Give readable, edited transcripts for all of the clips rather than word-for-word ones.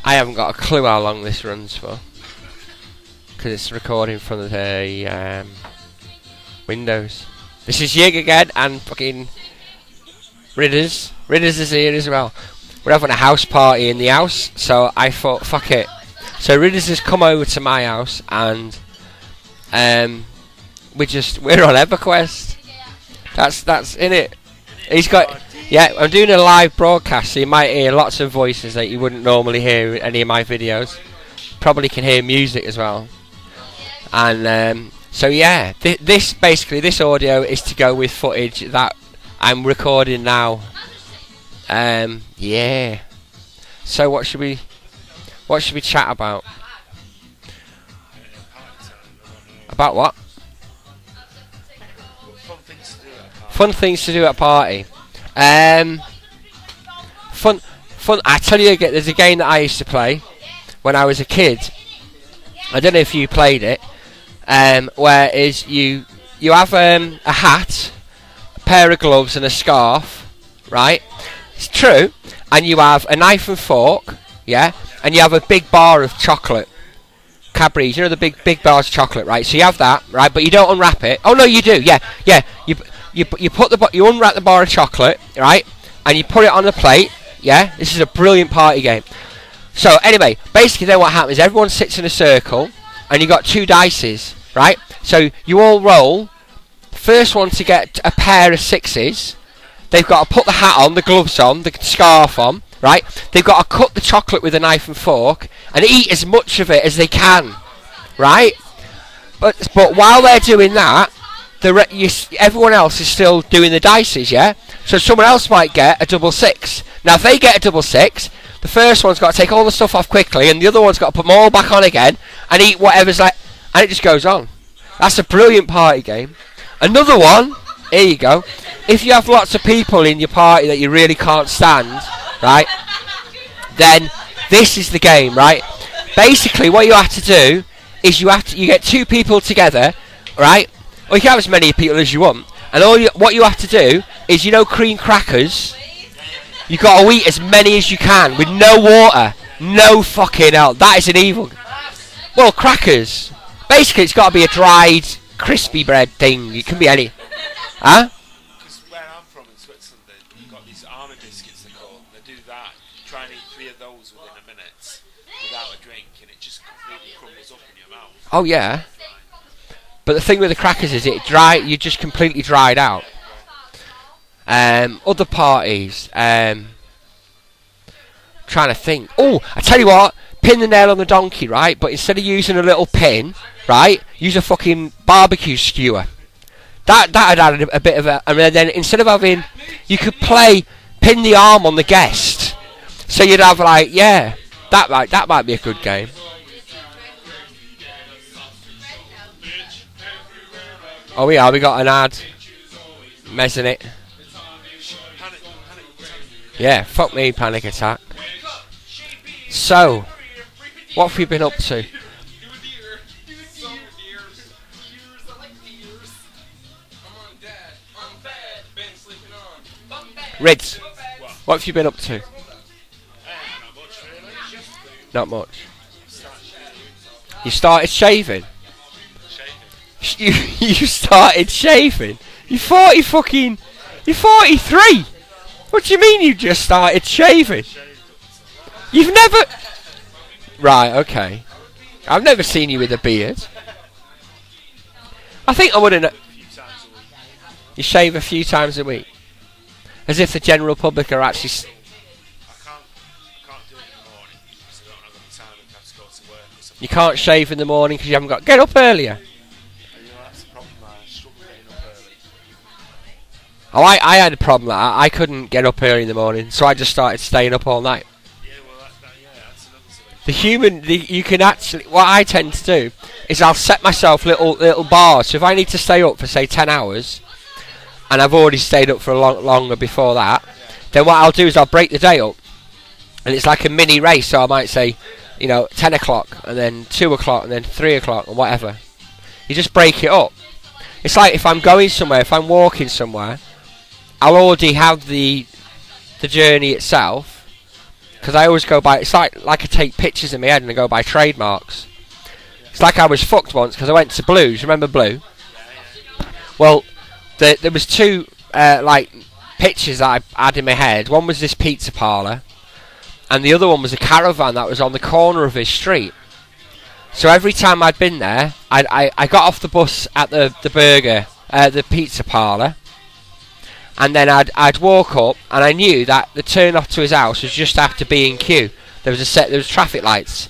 I haven't got a clue how long this runs for, because it's recording from the Windows. This is Yig again, and fucking Ridders. Ridders is here as well. We're having a house party in the house, so I thought, fuck it. So Ridders has come over to my house, and we're on EverQuest. That's in it. He's got, yeah, I'm doing a live broadcast, so you might hear lots of voices that you wouldn't normally hear in any of my videos. Probably can hear music as well. And so yeah, this audio is to go with footage that I'm recording now. Yeah. So what should we chat about? About what? Fun things to do at a party. Fun. I tell you again, there's a game that I used to play when I was a kid. I don't know if you played it. Where is you have a hat, a pair of gloves, and a scarf, right? It's true. And you have a knife and fork, yeah. And you have a big bar of chocolate, Cadbury's. You know the big bars of chocolate, right? So you have that, right? But you don't unwrap it. Oh no, you do. Yeah. You unwrap the bar of chocolate, right? And you put it on the plate. Yeah. This is a brilliant party game. So anyway, basically then what happens? Everyone sits in a circle, and you got 2 dices, right? So you all roll. First one to get a pair of 6s. They've got to put the hat on, the gloves on, the scarf on, right? They've got to cut the chocolate with a knife and fork and eat as much of it as they can, right? But while they're doing that, everyone else is still doing the dices, yeah? So someone else might get a double 6. Now if they get a double 6, the first one's got to take all the stuff off quickly, and the other one's got to put them all back on again and eat whatever's like, and it just goes on. That's a brilliant party game. Another one, here you go. If you have lots of people in your party that you really can't stand, right, then this is the game, right? Basically what you have to do is you get 2 people together, right? Or you can have as many people as you want, and what you have to do is, you know, cream crackers. You got to eat as many as you can with no water. No fucking hell. That is an evil. Well, crackers. Basically, it's got to be a dried, crispy bread thing. It can be any. Huh? Because where I'm from in Switzerland, you've got these army biscuits, they call them. They do that. You try and eat 3 of those within a minute without a drink, and it just completely crumbles up in your mouth. Oh yeah. But the thing with the crackers is you just completely dried out. Other parties. Trying to think. Oh, I tell you what. Pin the nail on the donkey, right? But instead of using a little pin, right, use a fucking barbecue skewer. That had added a bit of a. And then instead of having, you could play pin the arm on the guest. So you'd have like, yeah, that might be a good game. Oh yeah, we got an ad. Messing it. Yeah, fuck me, panic attack. So, what have we been up to? Rids, what have you been up to? Not much. You started shaving? You started shaving? You're 43! What do you mean you just started shaving? You've never... Right, okay. I've never seen you with a beard. I think I wouldn't... You shave a few times a week? As if the general public are actually... I can't do it in the morning because I don't have any time and have to go to work or something. You can't shave in the morning because you haven't got... Get up earlier. That's the problem. I struggle getting up early. Oh, I had a problem like that. I couldn't get up early in the morning, so I just started staying up all night. Yeah, well, that's another solution. You can actually... What I tend to do is I'll set myself little bars. So if I need to stay up for, say, 10 hours... and I've already stayed up for a longer before that, then what I'll do is I'll break the day up, and it's like a mini race. So I might say, 10 o'clock, and then 2 o'clock, and then 3 o'clock, or whatever. You just break it up. It's like if I'm going somewhere, if I'm walking somewhere, I'll already have the journey itself, because I always go by. It's like I take pictures in my head and I go by trademarks. It's like I was fucked once because I went to Blues. Remember Blue? Well, there was two like pictures that I had in my head. One was this pizza parlour, and the other one was a caravan that was on the corner of his street. So every time I'd been there, I got off the bus at the pizza parlour, and then I'd walk up, and I knew that the turn off to his house was just after B&Q. There was traffic lights.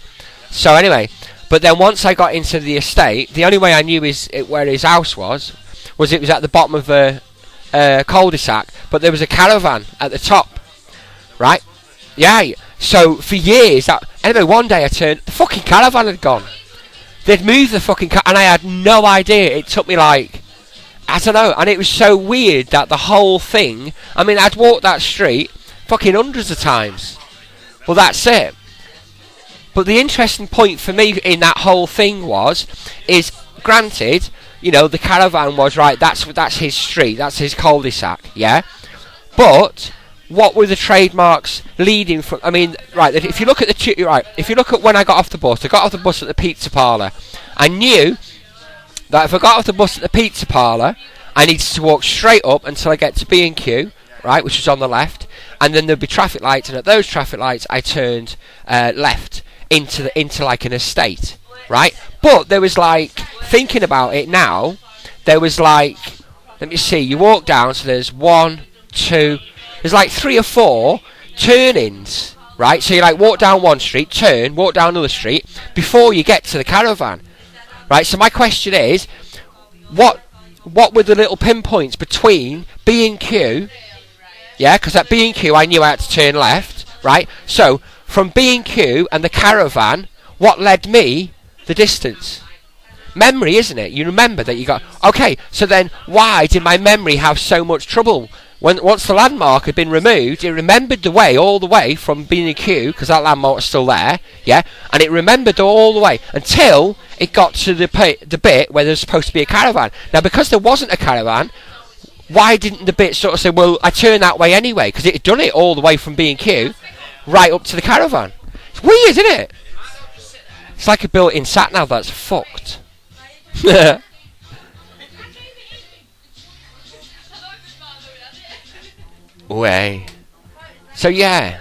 So anyway, but then once I got into the estate, the only way I knew where his house was it was at the bottom of a cul-de-sac, but there was a caravan at the top, right? Yeah. So for years, anyway, one day I turned, the fucking caravan had gone. They'd moved the fucking and I had no idea. It took me like, I don't know, and it was so weird that the whole thing, I mean, I'd walked that street fucking hundreds of times. Well, that's it. But the interesting point for me in that whole thing is granted, you know, the caravan was right. That's his street. That's his cul-de-sac. Yeah. But what were the trademarks leading from? I mean, right. If you look at if you look at when I got off the bus, I got off the bus at the pizza parlour. I knew that if I got off the bus at the pizza parlour, I needed to walk straight up until I get to B&Q, right, which was on the left, and then there'd be traffic lights, and at those traffic lights, I turned left into like an estate. Right, but there was like, thinking about it now, there was like, let me see, you walk down, so there's 1, 2, there's like 3 or 4 turn-ins, right? So you like walk down one street, turn, walk down another street before you get to the caravan, right? So my question is, what were the little pinpoints between B&Q, yeah? Because at B&Q I knew I had to turn left, right? So from B&Q and the caravan, what led me the distance? Memory, isn't it? You remember that you got... Okay, so then why did my memory have so much trouble? Once the landmark had been removed, it remembered the way all the way from B&Q, because that landmark was still there, yeah? And it remembered all the way until it got to the bit where there's supposed to be a caravan. Now, because there wasn't a caravan, why didn't the bit sort of say, well, I turned that way anyway? Because it had done it all the way from B&Q right up to the caravan. It's weird, isn't it? It's like a built-in sat-nav that's fucked. Way. So yeah.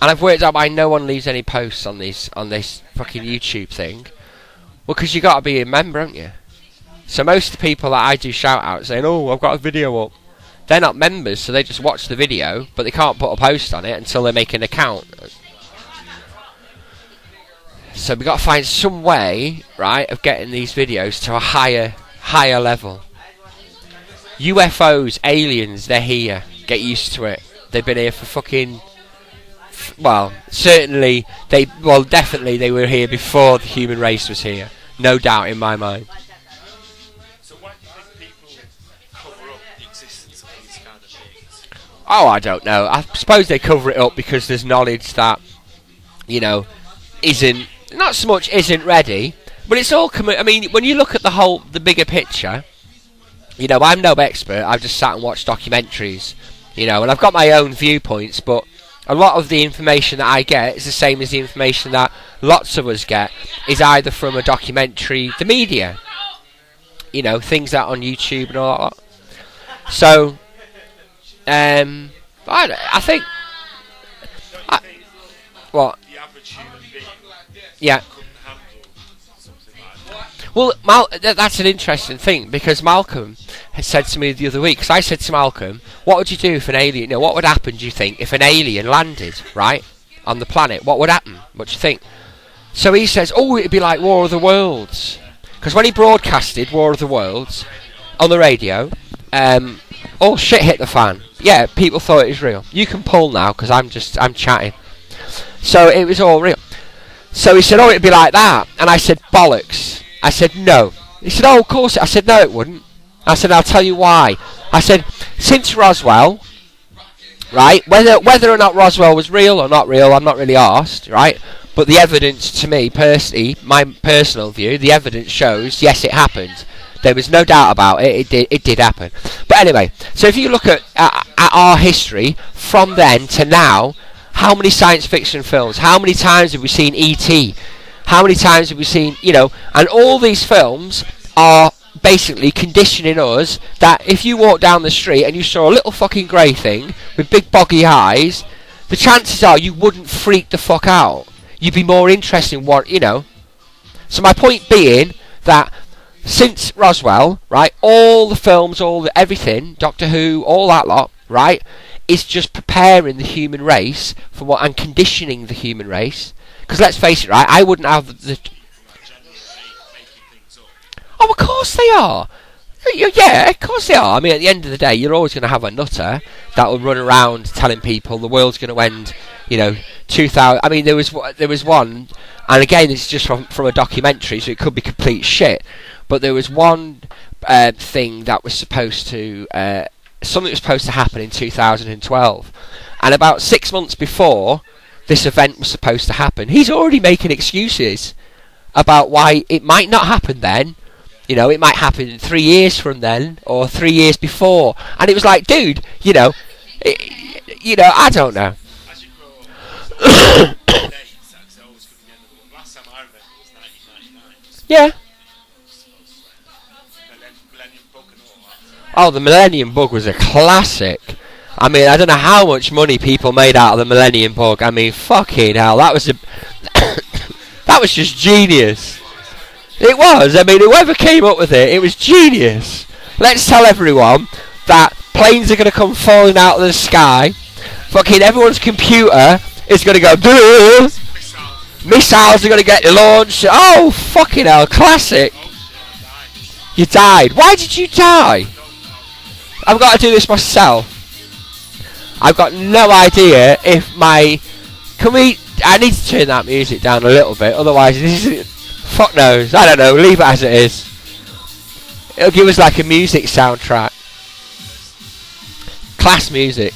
And I've worked out why no one leaves any posts on this fucking YouTube thing. Well, because you got to be a member, haven't you? So most of the people that I do shout out saying, oh, I've got a video up, they're not members, so they just watch the video, but they can't put a post on it until they make an account. So we've got to find some way, right, of getting these videos to a higher level. UFOs, aliens, they're here. Get used to it. They've been here for fucking... Well, definitely they were here before the human race was here. No doubt in my mind. So why do you think people cover up the existence of these kind of things? Oh, I don't know. I suppose they cover it up because there's knowledge that, you know, not so much isn't ready, but it's all I mean, when you look at the bigger picture, you know, I'm no expert. I've just sat and watched documentaries, you know, and I've got my own viewpoints, but a lot of the information that I get is the same as the information that lots of us get, is either from a documentary, the media, you know, things that on YouTube and all that. So, I think... What? The average human being yeah. couldn't handle something like that. Well, that's an interesting thing, because Malcolm had said to me the other week, because I said to Malcolm, what would you do if an alien, you know, what would happen, do you think, if an alien landed, right, on the planet? What would happen? What do you think? So he says, oh, it'd be like War of the Worlds. Because when he broadcasted War of the Worlds on the radio, all shit hit the fan. Yeah, people thought it was real. You can pull now, because I'm chatting. So it was all real. So he said, oh, it'd be like that. And I said, bollocks. I said, no. He said, oh, of course. I said, no, it wouldn't. I said, I'll tell you why. I said, since Roswell, right, whether or not Roswell was real or not real, I'm not really asked, right? But the evidence to me, personally, my personal view, the evidence shows, yes, it happened. There was no doubt about it. It did happen. But anyway, so if you look at our history from then to now, how many science fiction films? How many times have we seen E.T.? How many times have we seen, and all these films are basically conditioning us that if you walk down the street and you saw a little fucking grey thing with big boggy eyes, the chances are you wouldn't freak the fuck out. You'd be more interested in what. So my point being that since Roswell, right, all the films, everything, Doctor Who, all that lot, right, is just preparing the human race for what, and conditioning the human race. Because let's face it, right, I wouldn't have the... Oh, of course they are. Yeah, of course they are. I mean, at the end of the day, you're always going to have a nutter that will run around telling people the world's going to end, 2000... I mean, there was one, and again, it's just from a documentary, so it could be complete shit, but there was one thing that was supposed to... something was supposed to happen in 2012, and about 6 months before this event was supposed to happen, he's already making excuses about why it might not happen then. It might happen 3 years from then, or 3 years before. And it was like, dude, I don't know. As you grow up, dates, actually, always could be the end of the world. Last time I remember was 1999. Yeah. Millennium Bug and all that. Oh, the Millennium Bug was a classic. I mean, I don't know how much money people made out of the Millennium Bug. I mean, fucking hell, that was that was just genius. It was. I mean, whoever came up with it was genius. Let's tell everyone that planes are going to come falling out of the sky. Fucking everyone's computer is going to go... Duh! Missiles are going to get launched. Oh, fucking hell, classic. You died. Why did you die? I've got to do this myself. I've got no idea if my... I need to turn that music down a little bit, otherwise this is... Fuck knows. I don't know. Leave it as it is. It'll give us like a music soundtrack. Class music.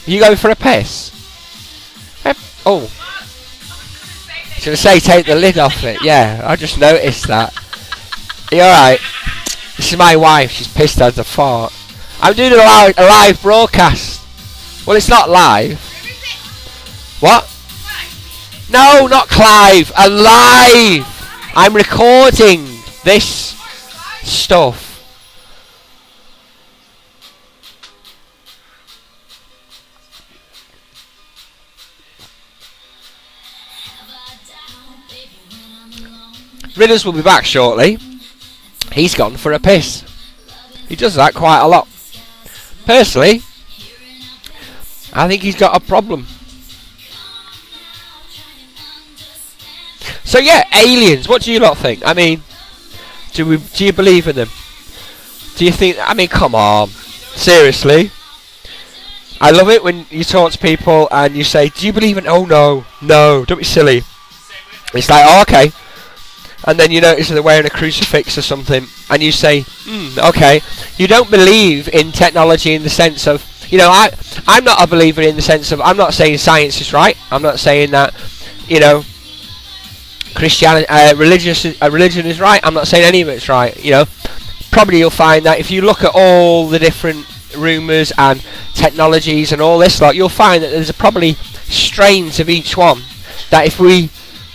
You going for a piss? Oh. I was going to say take the lid off it. Yeah, I just noticed that. You alright? This is my wife. She's pissed as a fart. I'm doing a live broadcast. Well, it's not live. What? No, not Clive. Alive. I'm recording this stuff. Ridders will be back shortly. He's gone for a piss. He does that quite a lot. Personally, I think he's got a problem. So yeah, aliens. What do you lot think? I mean, do you believe in them? Do you think? I mean, come on, seriously. I love it when you talk to people and you say, "Do you believe in?" Oh no, don't be silly. It's like, oh, okay, and then you notice they're wearing a crucifix or something, and you say, okay. You don't believe in technology in the sense of, I'm not a believer in the sense of, I'm not saying science is right. I'm not saying that, Christianity, religion is right. I'm not saying any of it's right. Probably you'll find that if you look at all the different rumours and technologies and all this lot, you'll find that there's probably strains of each one that if we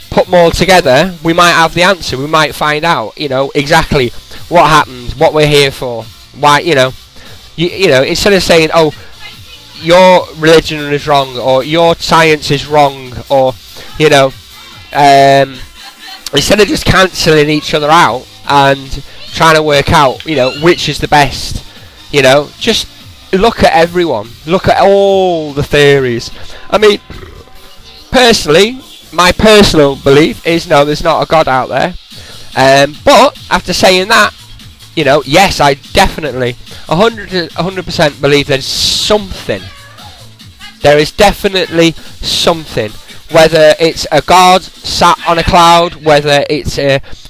put them all together, we might have the answer. We might find out, exactly what happened, what we're here for, why, instead of saying, oh, your religion is wrong or your science is wrong, or instead of just cancelling each other out and trying to work out, which is the best, just look at everyone. Look at all the theories. I mean, personally, my personal belief is no, there's not a God out there. But after saying that, yes, I definitely 100% believe there's something. There is definitely something. Whether it's a God sat on a cloud, whether it's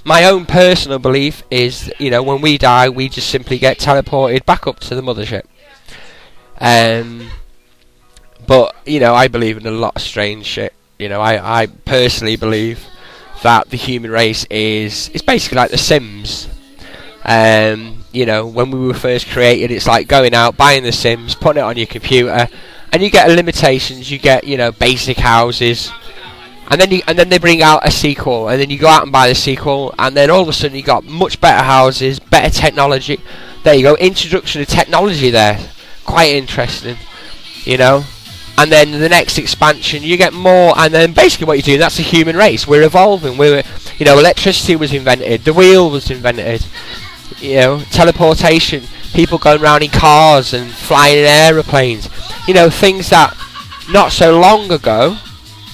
my own personal belief is, when we die, we just simply get teleported back up to the mothership. But I believe in a lot of strange shit. I personally believe that the human race is basically like The Sims. You know, when we were first created, it's like going out, buying the Sims, putting it on your computer, and you get limitations. You get, you know, basic houses, and then they bring out a sequel, and then you go out and buy the sequel, and then all of a sudden you got much better houses, better technology. There you go, introduction of technology there, quite interesting, you know. And then the next expansion, you get more, and then basically what you're doing, that's the human race. We're evolving. You know, electricity was invented, the wheel was invented, you know, teleportation, people going around in cars and flying in aeroplanes. You know, things that not so long ago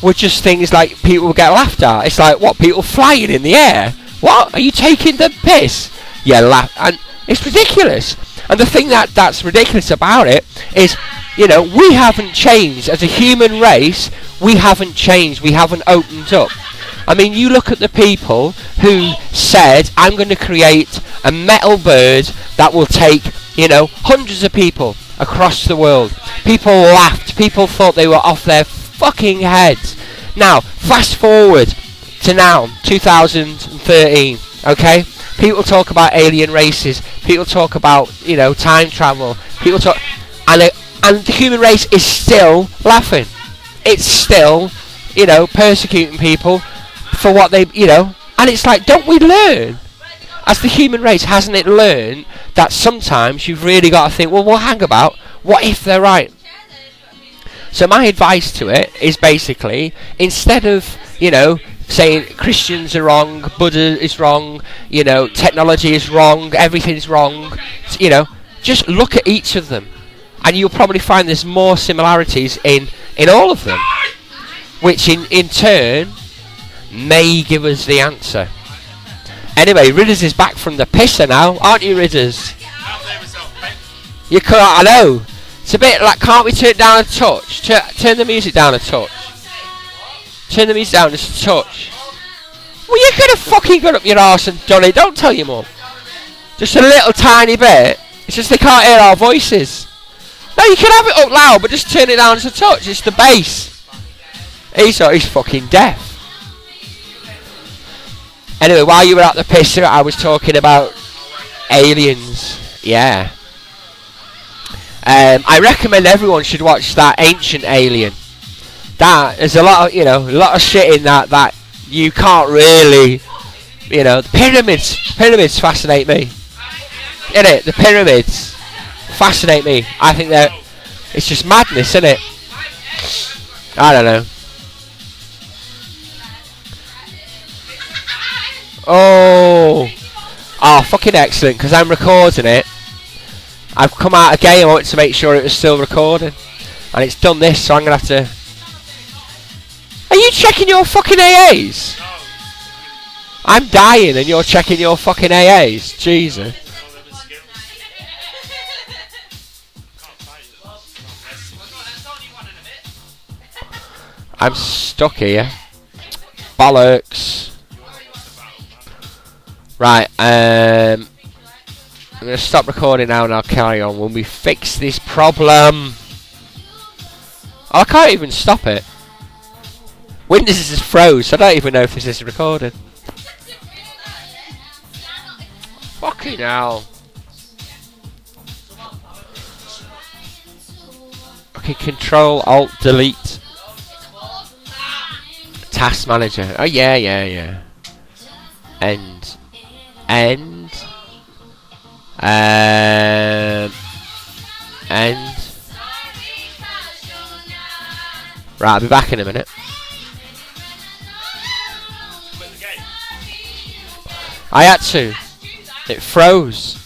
were just things like people would get laughed at. It's like, what, people flying in the air? What? Are you taking the piss? Yeah, and it's ridiculous. And the thing that's ridiculous about it is, you know, we haven't changed as a human race. We haven't changed. We haven't opened up. I mean, you look at the people who said, I'm going to create a metal bird that will take, you know, hundreds of people across the world. People laughed. People thought they were off their fucking heads. Now, fast forward to now, 2013, okay? People talk about alien races. People talk about, you know, time travel. People talk... And the human race is still laughing. It's still, you know, persecuting people for what they, you know. And it's like, don't we learn? As the human race, hasn't it learned that sometimes you've really got to think, well, hang about, what if they're right? So my advice to it is basically, instead of, you know, saying Christians are wrong, Buddha is wrong, you know, technology is wrong, everything's wrong, you know, just look at each of them. And you'll probably find there's more similarities in all of them, which in turn may give us the answer. Anyway, Ridders is back from the pisser now, aren't you, Ridders? You can't, I know. It's a bit like, can't we turn it down a touch? Turn the music down a touch. Turn the music down just a touch. Well, you could have fucking got up your arse and done it. Don't tell your mum. Just a little tiny bit. It's just they can't hear our voices. No, you can have it up loud, but just turn it down just a touch. It's the bass. He's fucking deaf. Anyway, while you were at the pisser, I was talking about aliens. Yeah. I recommend everyone should watch that Ancient Alien. There's a lot of, you know, a lot of shit in that you can't really, you know, the pyramids fascinate me. Innit? The pyramids fascinate me. I think it's just madness, isn't it? I don't know. Oh, fucking excellent, because I'm recording it. I've come out again, I wanted to make sure it was still recording, and it's done this, so I'm going to have to... Are you checking your fucking AAs? I'm dying and you're checking your fucking AAs? Jesus. I'm stuck here. Bollocks. Right, I'm going to stop recording now and I'll carry on when we fix this problem. Oh, I can't even stop it. Windows is froze, so I don't even know if this is recorded. Fucking hell. Okay, Control Alt Delete. Task Manager. Oh yeah. End. Right, I'll be back in a minute. I had to. It froze.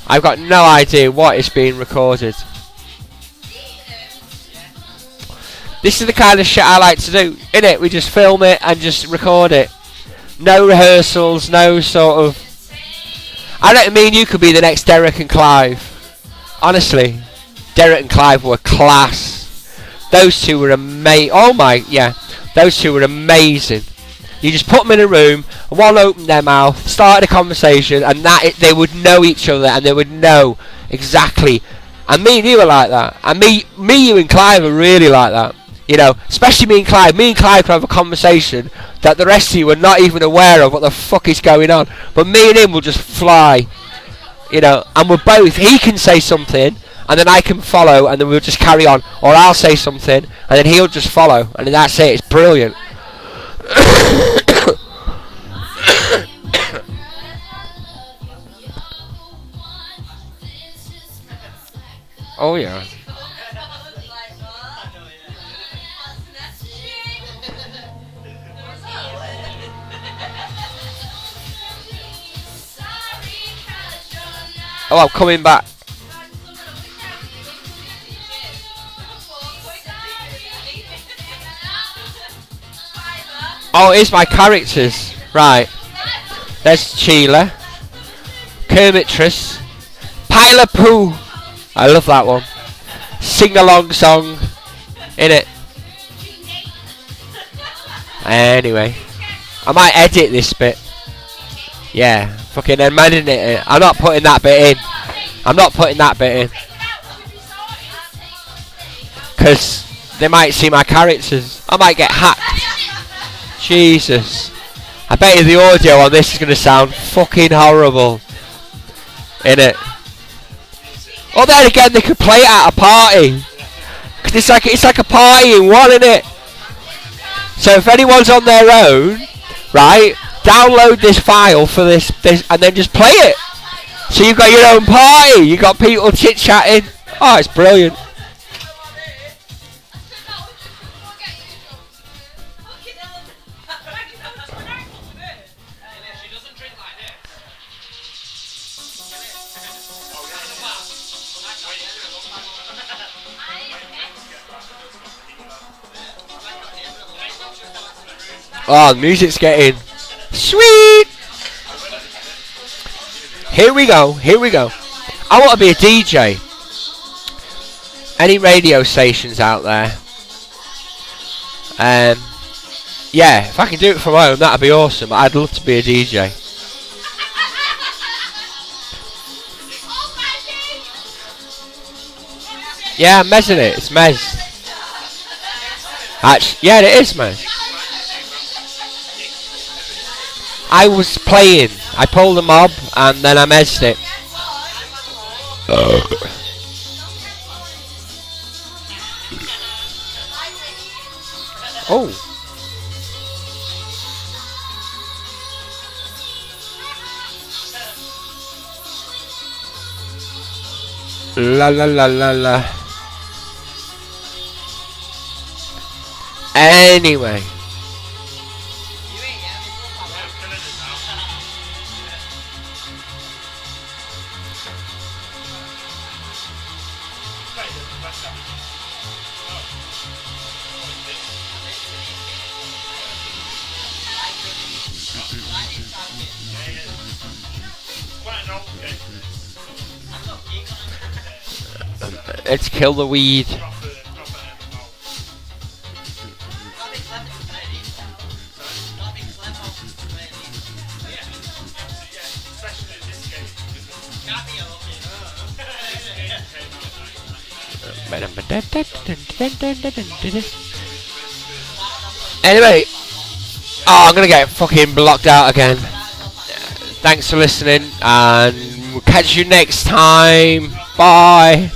I've got no idea what is being recorded. This is the kind of shit I like to do, innit? We just film it and just record it. No rehearsals, no sort of... I don't mean you could be the next Derek and Clive. Honestly. Derek and Clive were class. Those two were amazing. Oh my, yeah. Those two were amazing. You just put them in a room, one opened their mouth, started a conversation, and they would know each other, and they would know exactly. And me and you were like that. And me, you and Clive are really like that. You know, especially me and Clive. Me and Clive can have a conversation that the rest of you are not even aware of what the fuck is going on. But me and him will just fly. You know, and we're both. He can say something, and then I can follow, and then we'll just carry on. Or I'll say something, and then he'll just follow, and then that's it. It's brilliant. Oh yeah. Oh, I'm coming back. Oh, here's my characters. Right. There's Sheila, Kermitris, Pile Poo. I love that one. Sing along song. In it. Anyway. I might edit this bit. Yeah. Fucking amending it. I'm not putting that bit in. I'm not putting that bit in. Because they might see my characters. I might get hacked. Jesus. I bet you the audio on this is going to sound fucking horrible. Innit? Or then again, they could play it at a party. Cause it's like a party in one, innit? So if anyone's on their own, right, download this file for this, and then just play it. So you've got your own party. You've got people chit-chatting. Oh, it's brilliant. Oh, the music's getting sweet. Here we go. Here we go. I want to be a DJ. Any radio stations out there? Yeah, if I can do it from home, that'd be awesome. I'd love to be a DJ. Yeah, I'm mezzing it. It's mez. Actually, yeah, it is mez. I was playing. I pulled a mob and then I mezzed it. Oh. La la la la la. Anyway. Let's kill the weed. Anyway, oh, I'm gonna get fucking blocked out again. Thanks for listening, and we'll catch you next time. Bye.